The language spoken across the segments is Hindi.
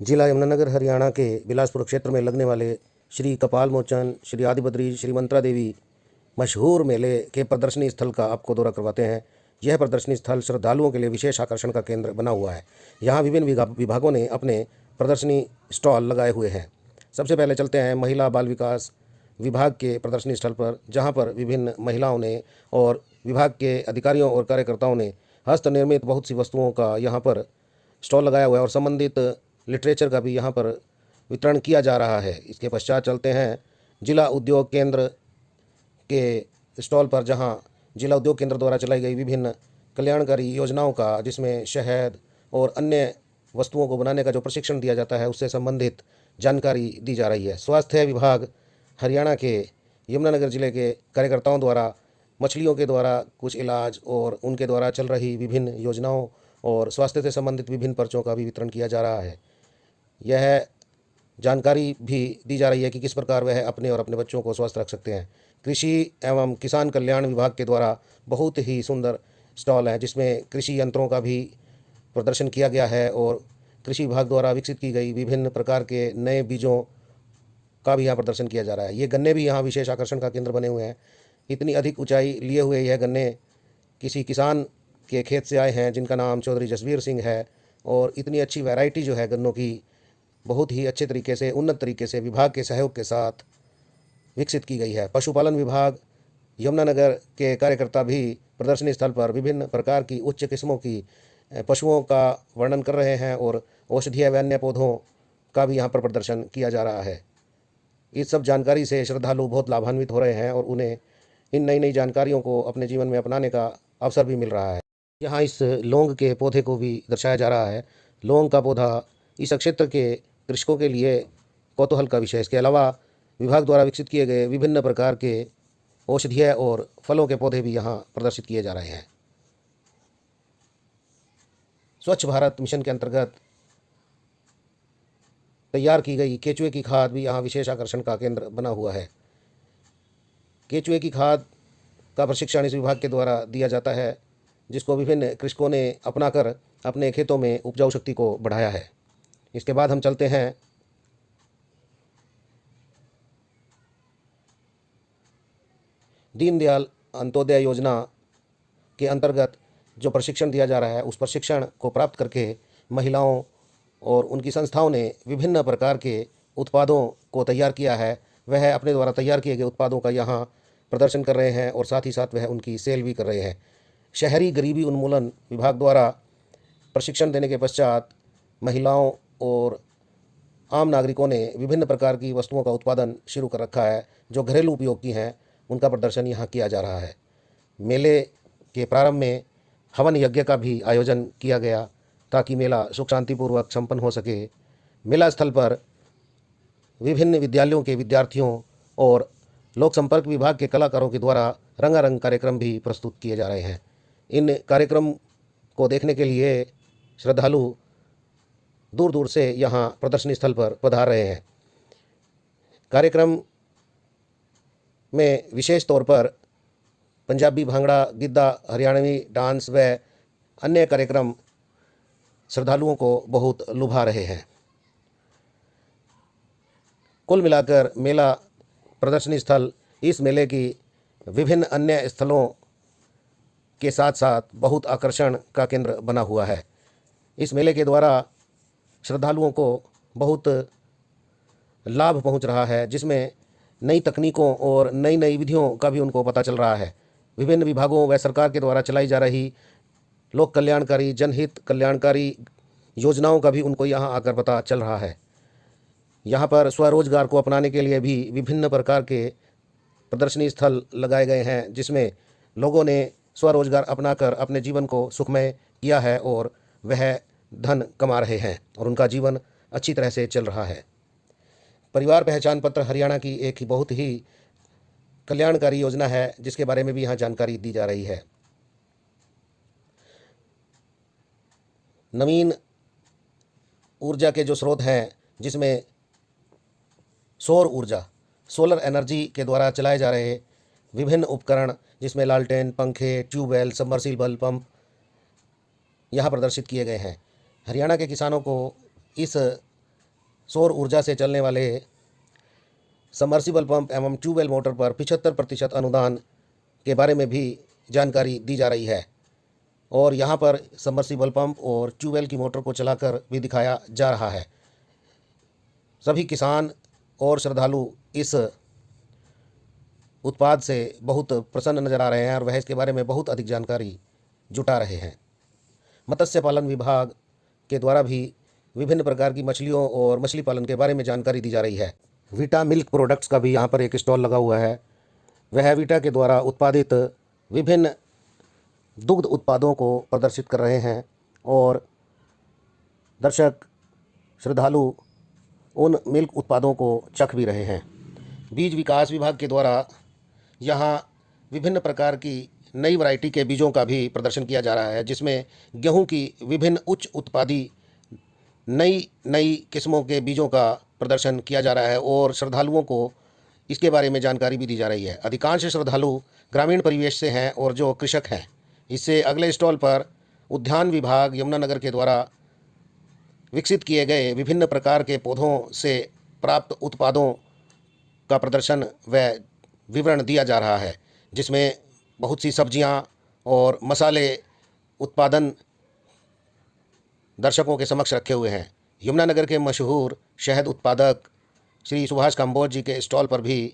जिला यमुनानगर हरियाणा के बिलासपुर क्षेत्र में लगने वाले श्री कपाल मोचन, श्री आदिबद्री, श्री मंत्रा देवी मशहूर मेले के प्रदर्शनी स्थल का आपको दौरा करवाते हैं। यह प्रदर्शनी स्थल श्रद्धालुओं के लिए विशेष आकर्षण का केंद्र बना हुआ है। यहाँ विभिन्न विभागों ने अपने प्रदर्शनी स्टॉल लगाए हुए हैं। सबसे पहले चलते हैं महिला बाल विकास विभाग के प्रदर्शनी स्थल पर, जहाँ पर विभिन्न महिलाओं ने और विभाग के अधिकारियों और कार्यकर्ताओं ने हस्त निर्मित बहुत सी वस्तुओं का यहाँ पर स्टॉल लगाया हुआ है और संबंधित लिटरेचर का भी यहाँ पर वितरण किया जा रहा है। इसके पश्चात चलते हैं जिला उद्योग केंद्र के स्टॉल पर, जहाँ जिला उद्योग केंद्र द्वारा चलाई गई विभिन्न कल्याणकारी योजनाओं का, जिसमें शहद और अन्य वस्तुओं को बनाने का जो प्रशिक्षण दिया जाता है, उससे संबंधित जानकारी दी जा रही है। स्वास्थ्य विभाग हरियाणा के यमुनानगर जिले के कार्यकर्ताओं द्वारा मछलियों के द्वारा कुछ इलाज और उनके द्वारा चल रही विभिन्न योजनाओं और स्वास्थ्य से संबंधित विभिन्न पर्चों का भी वितरण किया जा रहा है। यह जानकारी भी दी जा रही है कि किस प्रकार वह अपने और अपने बच्चों को स्वस्थ रख सकते हैं। कृषि एवं किसान कल्याण विभाग के द्वारा बहुत ही सुंदर स्टॉल है, जिसमें कृषि यंत्रों का भी प्रदर्शन किया गया है और कृषि विभाग द्वारा विकसित की गई विभिन्न प्रकार के नए बीजों का भी यहाँ प्रदर्शन किया जा रहा है। ये गन्ने भी यहाँ विशेष आकर्षण का केंद्र बने हुए हैं। इतनी अधिक ऊंचाई लिए हुए यह गन्ने किसी किसान के खेत से आए हैं, जिनका नाम चौधरी जसवीर सिंह है, और इतनी अच्छी वैरायटी जो है गन्नों की, बहुत ही अच्छे तरीके से, उन्नत तरीके से विभाग के सहयोग के साथ विकसित की गई है। पशुपालन विभाग यमुनानगर के कार्यकर्ता भी प्रदर्शनी स्थल पर विभिन्न प्रकार की उच्च किस्मों की पशुओं का वर्णन कर रहे हैं और औषधीय व अन्य पौधों का भी यहाँ पर प्रदर्शन किया जा रहा है। इस सब जानकारी से श्रद्धालु बहुत लाभान्वित हो रहे हैं और उन्हें इन नई नई जानकारियों को अपने जीवन में अपनाने का अवसर भी मिल रहा है। यहाँ इस लौंग के पौधे को भी दर्शाया जा रहा है। लौंग का पौधा इस क्षेत्र के कृषकों के लिए कौतूहल का विषय। इसके अलावा विभाग द्वारा विकसित किए गए विभिन्न प्रकार के औषधीय और फलों के पौधे भी यहाँ प्रदर्शित किए जा रहे हैं। स्वच्छ भारत मिशन के अंतर्गत तैयार की गई केचुए की खाद भी यहाँ विशेष आकर्षण का केंद्र बना हुआ है। केचुए की खाद का प्रशिक्षण इस विभाग के द्वारा दिया जाता है, जिसको विभिन्न कृषकों ने अपनाकर अपने खेतों में उपजाऊ शक्ति को बढ़ाया है। इसके बाद हम चलते हैं दीनदयाल अंत्योदय योजना के अंतर्गत जो प्रशिक्षण दिया जा रहा है, उस प्रशिक्षण को प्राप्त करके महिलाओं और उनकी संस्थाओं ने विभिन्न प्रकार के उत्पादों को तैयार किया है। वह अपने द्वारा तैयार किए गए उत्पादों का यहाँ प्रदर्शन कर रहे हैं और साथ ही साथ वह उनकी सेल भी कर रहे हैं। शहरी गरीबी उन्मूलन विभाग द्वारा प्रशिक्षण देने के पश्चात महिलाओं और आम नागरिकों ने विभिन्न प्रकार की वस्तुओं का उत्पादन शुरू कर रखा है, जो घरेलू उपयोग की हैं। उनका प्रदर्शन यहाँ किया जा रहा है। मेले के प्रारंभ में हवन यज्ञ का भी आयोजन किया गया, ताकि मेला सुख शांतिपूर्वक संपन्न हो सके। मेला स्थल पर विभिन्न विद्यालयों के विद्यार्थियों और लोक संपर्क विभाग के कलाकारों के द्वारा रंगारंग कार्यक्रम भी प्रस्तुत किए जा रहे हैं। इन कार्यक्रम को देखने के लिए श्रद्धालु दूर दूर से यहाँ प्रदर्शनी स्थल पर पधार रहे हैं। कार्यक्रम में विशेष तौर पर पंजाबी भांगड़ा, गिद्दा, हरियाणवी डांस व अन्य कार्यक्रम श्रद्धालुओं को बहुत लुभा रहे हैं। कुल मिलाकर मेला प्रदर्शनी स्थल इस मेले की विभिन्न अन्य स्थलों के साथ साथ बहुत आकर्षण का केंद्र बना हुआ है। इस मेले के द्वारा श्रद्धालुओं को बहुत लाभ पहुंच रहा है, जिसमें नई तकनीकों और नई नई विधियों का भी उनको पता चल रहा है। विभिन्न विभागों व सरकार के द्वारा चलाई जा रही लोक कल्याणकारी, जनहित कल्याणकारी योजनाओं का भी उनको यहाँ आकर पता चल रहा है। यहाँ पर स्वरोजगार को अपनाने के लिए भी विभिन्न प्रकार के प्रदर्शनी स्थल लगाए गए हैं, जिसमें लोगों ने स्वरोजगार अपनाकर अपने जीवन को सुखमय किया है और वह धन कमा रहे हैं और उनका जीवन अच्छी तरह से चल रहा है। परिवार पहचान पत्र हरियाणा की एक बहुत ही कल्याणकारी योजना है, जिसके बारे में भी यहाँ जानकारी दी जा रही है। नवीन ऊर्जा के जो स्रोत हैं, जिसमें सौर ऊर्जा, सोलर एनर्जी के द्वारा चलाए जा रहे विभिन्न उपकरण, जिसमें लालटेन, पंखे, ट्यूबवेल, सबमर्सिबल पंप यहाँ प्रदर्शित किए गए हैं। हरियाणा के किसानों को इस सौर ऊर्जा से चलने वाले सबमर्सिबल पंप एवं ट्यूबवेल मोटर पर 75% अनुदान के बारे में भी जानकारी दी जा रही है। और यहाँ पर सबमर्सिबल पंप और ट्यूबवेल की मोटर को चलाकर भी दिखाया जा रहा है। सभी किसान और श्रद्धालु इस उत्पाद से बहुत प्रसन्न नजर आ रहे हैं और वह इसके बारे में बहुत अधिक जानकारी जुटा रहे हैं। मत्स्य पालन विभाग के द्वारा भी विभिन्न प्रकार की मछलियों और मछली पालन के बारे में जानकारी दी जा रही है। वीटा मिल्क प्रोडक्ट्स का भी यहाँ पर एक स्टॉल लगा हुआ है। वह वीटा के द्वारा उत्पादित विभिन्न दुग्ध उत्पादों को प्रदर्शित कर रहे हैं और दर्शक श्रद्धालु उन मिल्क उत्पादों को चख भी रहे हैं। बीज विकास विभाग के द्वारा यहाँ विभिन्न प्रकार की नई वैरायटी के बीजों का भी प्रदर्शन किया जा रहा है, जिसमें गेहूं की विभिन्न उच्च उत्पादी नई किस्मों के बीजों का प्रदर्शन किया जा रहा है और श्रद्धालुओं को इसके बारे में जानकारी भी दी जा रही है। अधिकांश श्रद्धालु ग्रामीण परिवेश से हैं और जो कृषक हैं। इससे अगले स्टॉल पर उद्यान विभाग यमुनानगर के द्वारा विकसित किए गए विभिन्न प्रकार के पौधों से प्राप्त उत्पादों का प्रदर्शन व विवरण दिया जा रहा है, जिसमें बहुत सी सब्जियां और मसाले उत्पादन दर्शकों के समक्ष रखे हुए हैं। यमुनानगर के मशहूर शहद उत्पादक श्री सुभाष काम्बोज जी के स्टॉल पर भी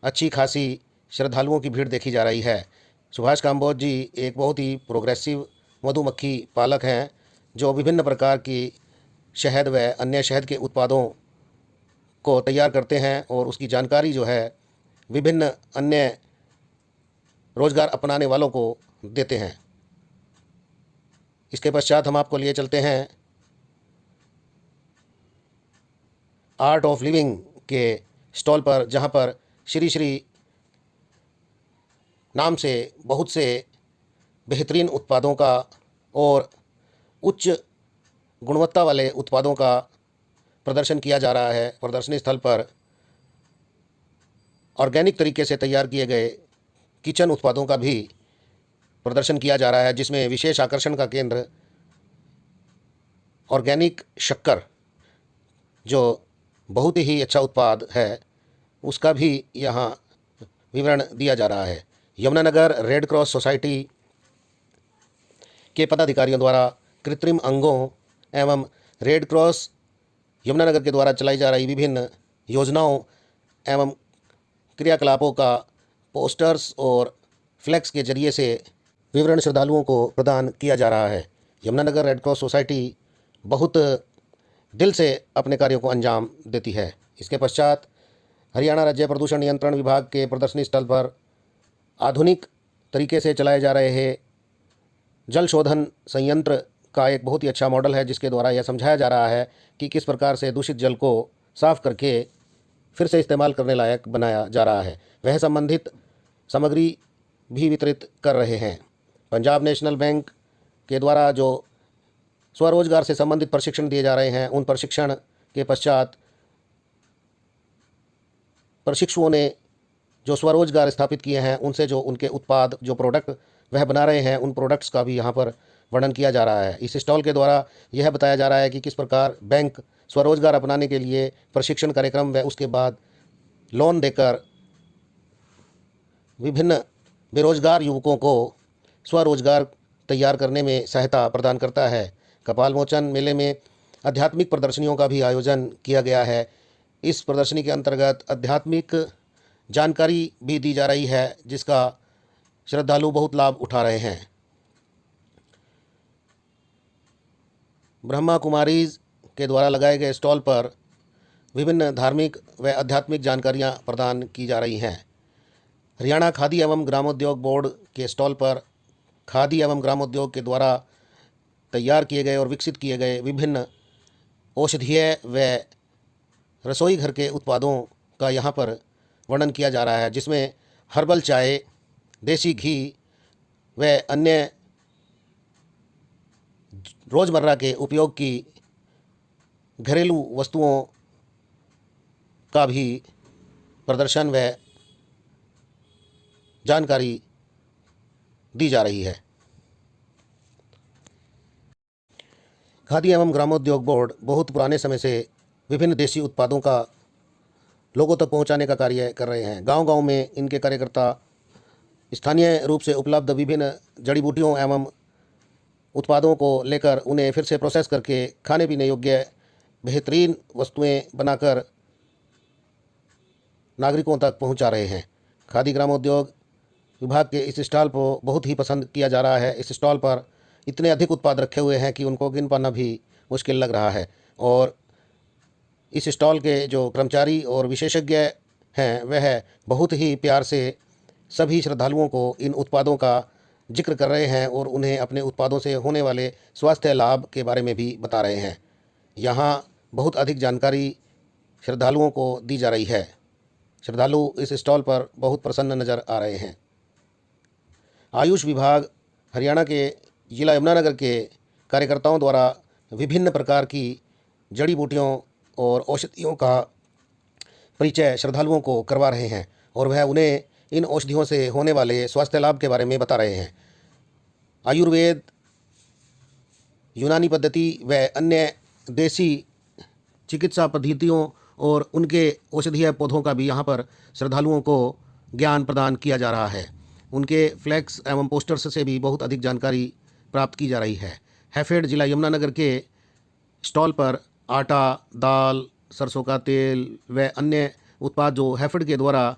अच्छी खासी श्रद्धालुओं की भीड़ देखी जा रही है। सुभाष काम्बोज जी एक बहुत ही प्रोग्रेसिव मधुमक्खी पालक हैं, जो विभिन्न प्रकार की शहद व अन्य शहद के उत्पादों को तैयार करते हैं और उसकी जानकारी जो है विभिन्न अन्य रोजगार अपनाने वालों को देते हैं। इसके पश्चात हम आपको लिए चलते हैं आर्ट ऑफ लिविंग के स्टॉल पर, जहां पर श्री नाम से बहुत से बेहतरीन उत्पादों का और उच्च गुणवत्ता वाले उत्पादों का प्रदर्शन किया जा रहा है। प्रदर्शनी स्थल पर ऑर्गेनिक तरीके से तैयार किए गए किचन उत्पादों का भी प्रदर्शन किया जा रहा है, जिसमें विशेष आकर्षण का केंद्र ऑर्गेनिक शक्कर, जो बहुत ही अच्छा उत्पाद है, उसका भी यहाँ विवरण दिया जा रहा है। यमुनानगर रेड क्रॉस सोसाइटी के पदाधिकारियों द्वारा कृत्रिम अंगों एवं रेड क्रॉस यमुनानगर के द्वारा चलाई जा रही विभिन्न योजनाओं एवं क्रियाकलापों का पोस्टर्स और फ्लैक्स के जरिए से विवरण श्रद्धालुओं को प्रदान किया जा रहा है। यमुनानगर रेड क्रॉस सोसाइटी बहुत दिल से अपने कार्यों को अंजाम देती है। इसके पश्चात हरियाणा राज्य प्रदूषण नियंत्रण विभाग के प्रदर्शनी स्थल पर आधुनिक तरीके से चलाए जा रहे हैं जल शोधन संयंत्र का एक बहुत ही अच्छा मॉडल है, जिसके द्वारा यह समझाया जा रहा है कि किस प्रकार से दूषित जल को साफ करके फिर से इस्तेमाल करने लायक बनाया जा रहा है। वह संबंधित सामग्री भी वितरित कर रहे हैं। पंजाब नेशनल बैंक के द्वारा जो स्वरोजगार से संबंधित प्रशिक्षण दिए जा रहे हैं, उन प्रशिक्षण के पश्चात प्रशिक्षुओं ने जो स्वरोजगार स्थापित किए हैं, उनसे जो उनके उत्पाद जो प्रोडक्ट वह बना रहे हैं, उन प्रोडक्ट्स का भी यहाँ पर वर्णन किया जा रहा है। इस स्टॉल के द्वारा यह बताया जा रहा है कि किस प्रकार बैंक स्वरोजगार अपनाने के लिए प्रशिक्षण कार्यक्रम व उसके बाद लोन देकर विभिन्न बेरोजगार युवकों को स्वरोजगार तैयार करने में सहायता प्रदान करता है। कपाल मोचन मेले में आध्यात्मिक प्रदर्शनियों का भी आयोजन किया गया है। इस प्रदर्शनी के अंतर्गत आध्यात्मिक जानकारी भी दी जा रही है, जिसका श्रद्धालु बहुत लाभ उठा रहे हैं। ब्रह्मा कुमारीज के द्वारा लगाए गए स्टॉल पर विभिन्न धार्मिक व आध्यात्मिक जानकारियां प्रदान की जा रही हैं। हरियाणा खादी एवं ग्रामोद्योग बोर्ड के स्टॉल पर खादी एवं ग्रामोद्योग के द्वारा तैयार किए गए और विकसित किए गए विभिन्न औषधीय व रसोई घर के उत्पादों का यहाँ पर वर्णन किया जा रहा है, जिसमें हर्बल चाय, देसी घी व अन्य रोज़मर्रा के उपयोग की घरेलू वस्तुओं का भी प्रदर्शन व जानकारी दी जा रही है। खादी एवं ग्रामोद्योग बोर्ड बहुत पुराने समय से विभिन्न देसी उत्पादों का लोगों तक पहुंचाने का कार्य कर रहे हैं। गांव-गांव में इनके कार्यकर्ता स्थानीय रूप से उपलब्ध विभिन्न जड़ी बूटियों एवं उत्पादों को लेकर उन्हें फिर से प्रोसेस करके खाने पीने योग्य बेहतरीन वस्तुएं बनाकर नागरिकों तक पहुंचा रहे हैं। खादी ग्रामोद्योग विभाग के इस स्टॉल को बहुत ही पसंद किया जा रहा है। इस स्टॉल पर इतने अधिक उत्पाद रखे हुए हैं कि उनको गिन पाना भी मुश्किल लग रहा है और इस स्टॉल के जो कर्मचारी और विशेषज्ञ हैं वह बहुत ही प्यार से सभी श्रद्धालुओं को इन उत्पादों का जिक्र कर रहे हैं और उन्हें अपने उत्पादों से होने वाले स्वास्थ्य लाभ के बारे में भी बता रहे हैं। यहाँ बहुत अधिक जानकारी श्रद्धालुओं को दी जा रही है। श्रद्धालु इस स्टॉल पर बहुत प्रसन्न नज़र आ रहे हैं। आयुष विभाग हरियाणा के जिला यमुनानगर के कार्यकर्ताओं द्वारा विभिन्न प्रकार की जड़ी बूटियों और औषधियों का परिचय श्रद्धालुओं को करवा रहे हैं और वह उन्हें इन औषधियों से होने वाले स्वास्थ्य लाभ के बारे में बता रहे हैं। आयुर्वेद, यूनानी पद्धति व अन्य देसी चिकित्सा पद्धतियों और उनके औषधीय पौधों का भी यहाँ पर श्रद्धालुओं को ज्ञान प्रदान किया जा रहा है। उनके फ्लैक्स एवं पोस्टर्स से भी बहुत अधिक जानकारी प्राप्त की जा रही है। हैफेड जिला यमुनानगर के स्टॉल पर आटा, दाल, सरसों का तेल व अन्य उत्पाद जो हैफेड के द्वारा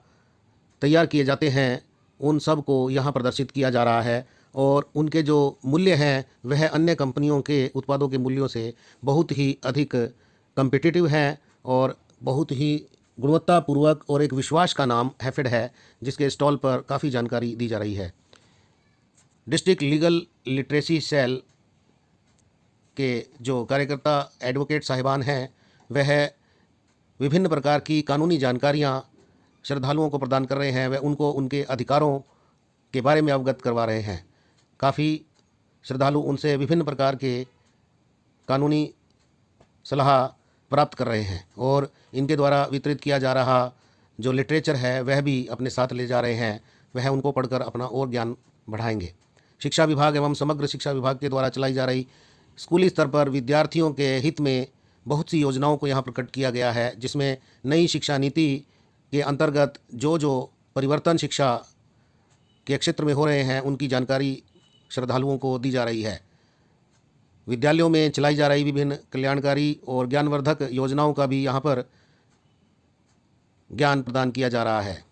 तैयार किए जाते हैं उन सब को यहाँ प्रदर्शित किया जा रहा है और उनके जो मूल्य हैं वह अन्य कंपनियों के उत्पादों के मूल्यों से बहुत ही अधिक कम्पिटिटिव हैं और बहुत ही गुणवत्तापूर्वक और एक विश्वास का नाम हैफेड है, जिसके स्टॉल पर काफ़ी जानकारी दी जा रही है। डिस्ट्रिक्ट लीगल लिटरेसी सेल के जो कार्यकर्ता एडवोकेट साहिबान हैं वह विभिन्न प्रकार की कानूनी जानकारियां श्रद्धालुओं को प्रदान कर रहे हैं व उनको उनके अधिकारों के बारे में अवगत करवा रहे हैं। काफ़ी श्रद्धालु उनसे विभिन्न प्रकार के कानूनी सलाह प्राप्त कर रहे हैं और इनके द्वारा वितरित किया जा रहा जो लिटरेचर है वह भी अपने साथ ले जा रहे हैं। वह उनको पढ़कर अपना और ज्ञान बढ़ाएंगे। शिक्षा विभाग एवं समग्र शिक्षा विभाग के द्वारा चलाई जा रही स्कूली स्तर पर विद्यार्थियों के हित में बहुत सी योजनाओं को यहाँ प्रकट किया गया है, जिसमें नई शिक्षा नीति के अंतर्गत जो परिवर्तन शिक्षा के क्षेत्र में हो रहे हैं उनकी जानकारी श्रद्धालुओं को दी जा रही है। विद्यालयों में चलाई जा रही विभिन्न कल्याणकारी और ज्ञानवर्धक योजनाओं का भी यहाँ पर ज्ञान प्रदान किया जा रहा है।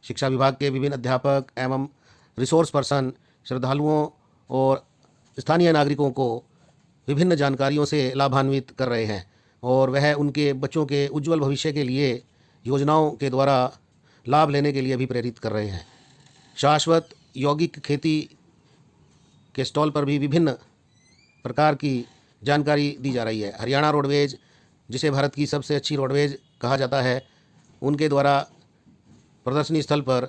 शिक्षा विभाग के विभिन्न अध्यापक एवं रिसोर्स पर्सन श्रद्धालुओं और स्थानीय नागरिकों को विभिन्न जानकारियों से लाभान्वित कर रहे हैं और वह उनके बच्चों के उज्जवल भविष्य के लिए योजनाओं के द्वारा लाभ लेने के लिए भी प्रेरित कर रहे हैं। शाश्वत यौगिक खेती के स्टॉल पर भी विभिन्न प्रकार की जानकारी दी जा रही है। हरियाणा रोडवेज, जिसे भारत की सबसे अच्छी रोडवेज कहा जाता है, उनके द्वारा प्रदर्शनी स्थल पर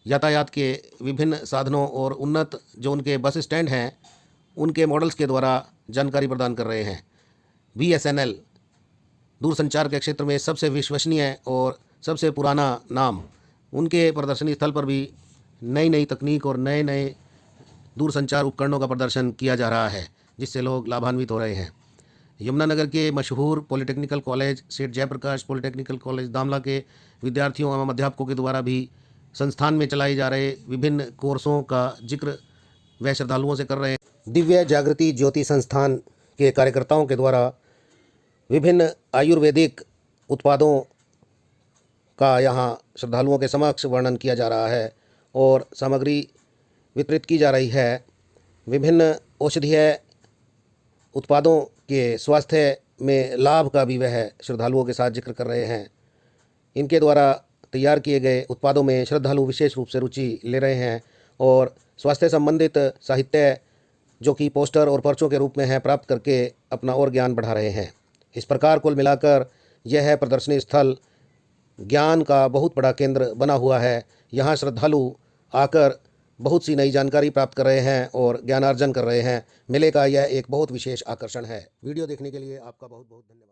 यातायात के विभिन्न साधनों और उन्नत जो उनके बस स्टैंड हैं उनके मॉडल्स के द्वारा जानकारी प्रदान कर रहे हैं। BSNL दूरसंचार के क्षेत्र में सबसे विश्वसनीय और सबसे पुराना नाम, उनके प्रदर्शनी स्थल पर भी नई नई तकनीक और नए नए दूरसंचार उपकरणों का प्रदर्शन किया जा रहा है, जिससे लोग लाभान्वित हो रहे हैं। यमुनानगर के मशहूर पॉलिटेक्निकल कॉलेज सेठ जयप्रकाश पॉलिटेक्निकल कॉलेज दामला के विद्यार्थियों एवं अध्यापकों के द्वारा भी संस्थान में चलाए जा रहे विभिन्न कोर्सों का जिक्र व श्रद्धालुओं से कर रहे हैं। दिव्य जागृति ज्योति संस्थान के कार्यकर्ताओं के द्वारा विभिन्न आयुर्वेदिक उत्पादों का यहाँ श्रद्धालुओं के समक्ष वर्णन किया जा रहा है और सामग्री वितरित की जा रही है। विभिन्न औषधीय उत्पादों के स्वास्थ्य में लाभ का भी वह श्रद्धालुओं के साथ जिक्र कर रहे हैं। इनके द्वारा तैयार किए गए उत्पादों में श्रद्धालु विशेष रूप से रुचि ले रहे हैं और स्वास्थ्य संबंधित साहित्य जो कि पोस्टर और पर्चों के रूप में है प्राप्त करके अपना और ज्ञान बढ़ा रहे हैं। इस प्रकार कुल मिलाकर यह प्रदर्शनी स्थल ज्ञान का बहुत बड़ा केंद्र बना हुआ है। यहाँ श्रद्धालु आकर बहुत सी नई जानकारी प्राप्त कर रहे हैं और ज्ञानार्जन कर रहे हैं। मेले का यह एक बहुत विशेष आकर्षण है। वीडियो देखने के लिए आपका बहुत बहुत धन्यवाद।